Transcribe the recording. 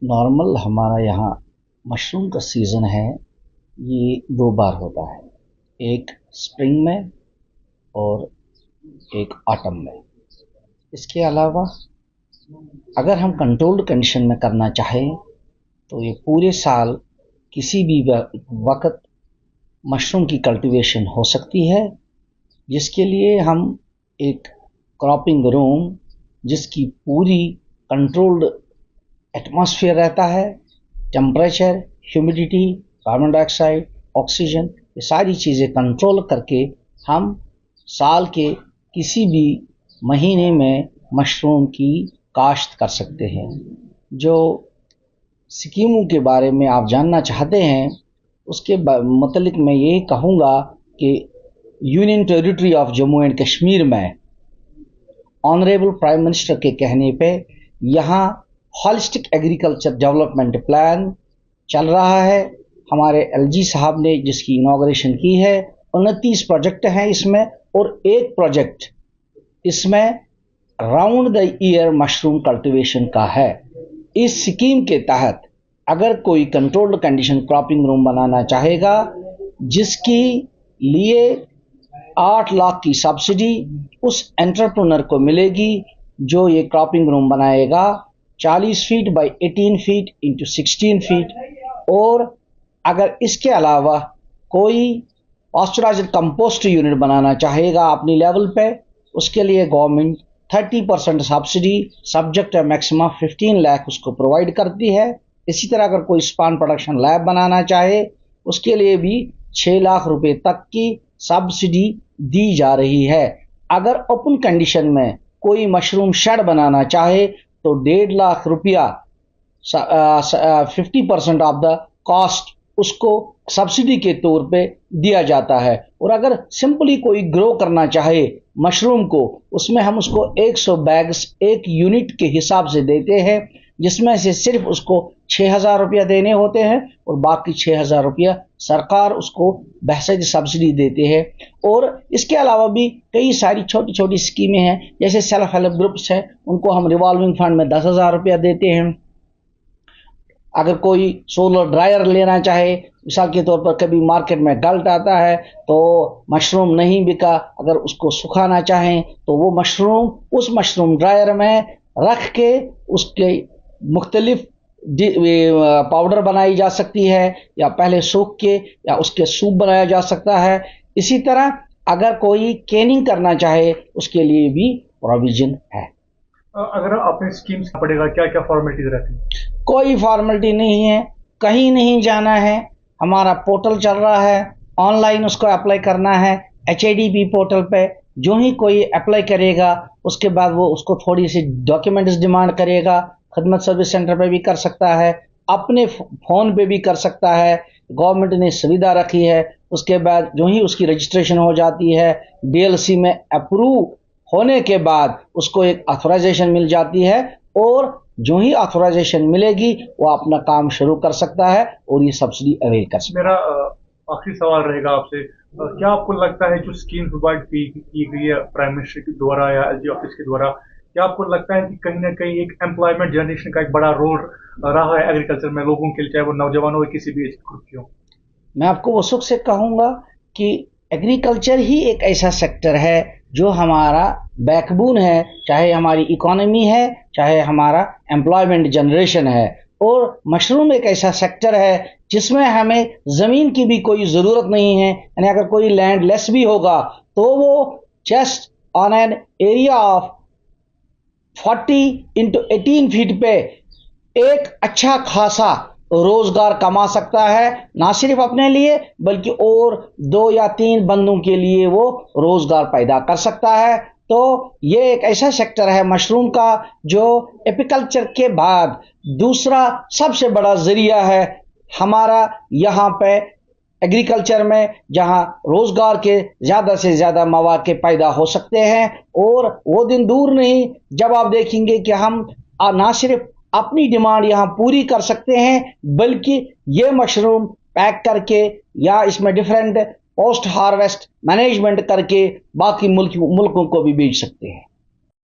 Normal हमारा यहाँ mushroom का सीज़न है। ये दो बार होता है, एक स्प्रिंग में और एक ऑटम में। इसके अलावा अगर हम कंट्रोल्ड कंडीशन में करना चाहें तो ये पूरे साल किसी भी वक्त मशरूम की कल्टीवेशन हो सकती है, जिसके लिए हम एक क्रॉपिंग रूम जिसकी पूरी कंट्रोल्ड एटमॉस्फेयर रहता है, temperature, humidity, carbon dioxide, oxygen, ये सारी चीज़ें कंट्रोल करके हम साल के किसी भी महीने में मशरूम की काश्त कर सकते हैं। जो स्कीमों के बारे में आप जानना चाहते हैं उसके मतलब मैं यही कहूँगा कि union territory of Jammu and Kashmir में ऑनरेबल प्राइम मिनिस्टर के कहने पे यहाँ हॉलिस्टिक एग्रीकल्चर डेवलपमेंट प्लान चल रहा है। हमारे एलजी साहब ने जिसकी इनॉग्रेशन की है, 29 प्रोजेक्ट हैं इसमें, और एक प्रोजेक्ट इसमें round the year mushroom cultivation का है। इस स्कीम के तहत अगर कोई कंट्रोल्ड कंडीशन क्रॉपिंग रूम बनाना चाहेगा, जिसकी लिए 8 लाख की सब्सिडी उस एंटरप्रेन्योर को मिलेगी जो ये क्रॉपिंग रूम बनाएगा 40 feet by 18 feet into 16 feet. और अगर इसके अलावा कोई पास्चराइज्ड कंपोस्ट यूनिट बनाना चाहेगा अपनी लेवल पे, उसके लिए government 30% subsidy subject maximum 15 lakh उसको प्रोवाइड करती है। इसी तरह अगर कोई स्पान प्रोडक्शन लैब बनाना चाहे उसके लिए भी 6 लाख रुपए तक की सब्सिडी दी जा रही है। अगर ओपन कंडीशन में कोई मशरूम शेड बनाना चाहे तो 1.5 लाख रुपया 50% ऑफ द कॉस्ट उसको सब्सिडी के तौर पे दिया जाता है। और अगर सिंपली कोई ग्रो करना चाहे मशरूम को, उसमें हम उसको 100 बैग्स एक यूनिट के हिसाब से देते हैं, जिसमें से सिर्फ उसको 6,000 रुपया देने होते हैं और बाकी 6,000 रुपया सरकार उसको बहसद सब्सिडी देते हैं। और इसके अलावा भी कई सारी छोटी छोटी स्कीमें हैं, जैसे सेल्फ हेल्प ग्रुप्स हैं, उनको हम रिवॉल्विंग फंड में 10,000 रुपया देते हैं। अगर कोई सोलर ड्रायर लेना चाहे, मिसाल के तौर पर कभी मार्केट में गल्ट आता है तो मशरूम नहीं बिका, अगर उसको सुखाना चाहें तो वो मशरूम उस मशरूम ड्रायर में रख के उसके मुख्तलिफ पाउडर बनाई जा सकती है, या पहले सूख के या उसके सूप बनाया जा सकता है। इसी तरह अगर कोई कैनिंग करना चाहे उसके लिए भी प्रोविजन है। अगर आपने स्कीम्स पढ़ेगा क्या क्या फॉर्मेलिटीज रहती हैं? कोई फॉर्मेलिटी नहीं है, कहीं नहीं जाना है। हमारा पोर्टल चल रहा है, ऑनलाइन उसको अप्लाई करना है HADP पोर्टल पे। जो ही कोई अप्लाई करेगा उसके बाद वो उसको थोड़ी सी डॉक्यूमेंट्स डिमांड करेगा, खदमत सर्विस सेंटर पे भी कर सकता है, अपने फ़ोन पे भी कर सकता है। गवर्नमेंट ने सुविधा रखी है। उसके बाद जो ही उसकी रजिस्ट्रेशन हो जाती है, DLC में अप्रूव होने के बाद उसको एक ऑथराइजेशन मिल जाती है, और जो ही ऑथराइजेशन मिलेगी वो अपना काम शुरू कर सकता है और ये सब्सिडी अवेल कर सकता है। मेरा आखिरी सवाल रहेगा आपसे, क्या आपको लगता है जो स्कीम प्रोवाइड की गई है प्राइम मिनिस्टर के द्वारा या LG ऑफिस के द्वारा, क्या आपको लगता है कि कहीं ना कहीं एक एम्प्लॉयमेंट जनरेशन का एक बड़ा रोल रहा है एग्रीकल्चर में लोगों के लिए, चाहे वो नौजवान हो किसी भी एज ग्रुप के हो? मैं आपको वो सुख से कहूँगा कि एग्रीकल्चर ही एक ऐसा सेक्टर है जो हमारा बैकबोन है, चाहे हमारी इकोनॉमी है, चाहे हमारा एम्प्लॉयमेंट जनरेशन है। और मशरूम एक ऐसा सेक्टर है जिसमें हमें ज़मीन की भी कोई ज़रूरत नहीं है, यानी अगर कोई लैंड लेस भी होगा तो वो just on an area of 40 into 18 feet पे एक अच्छा खासा रोजगार कमा सकता है, ना सिर्फ अपने लिए बल्कि और 2 या 3 बंदों के लिए वो रोजगार पैदा कर सकता है। तो ये एक ऐसा सेक्टर है मशरूम का जो एपिकल्चर के बाद दूसरा सबसे बड़ा जरिया है हमारा यहाँ पे एग्रीकल्चर में, जहाँ रोजगार के ज़्यादा से ज़्यादा मौके पैदा हो सकते हैं। और वो दिन दूर नहीं जब आप देखेंगे कि हम ना सिर्फ अपनी डिमांड यहाँ पूरी कर सकते हैं, बल्कि ये मशरूम पैक करके या इसमें डिफरेंट पोस्ट हार्वेस्ट मैनेजमेंट करके बाकी मुल्कों को भी बेच सकते हैं।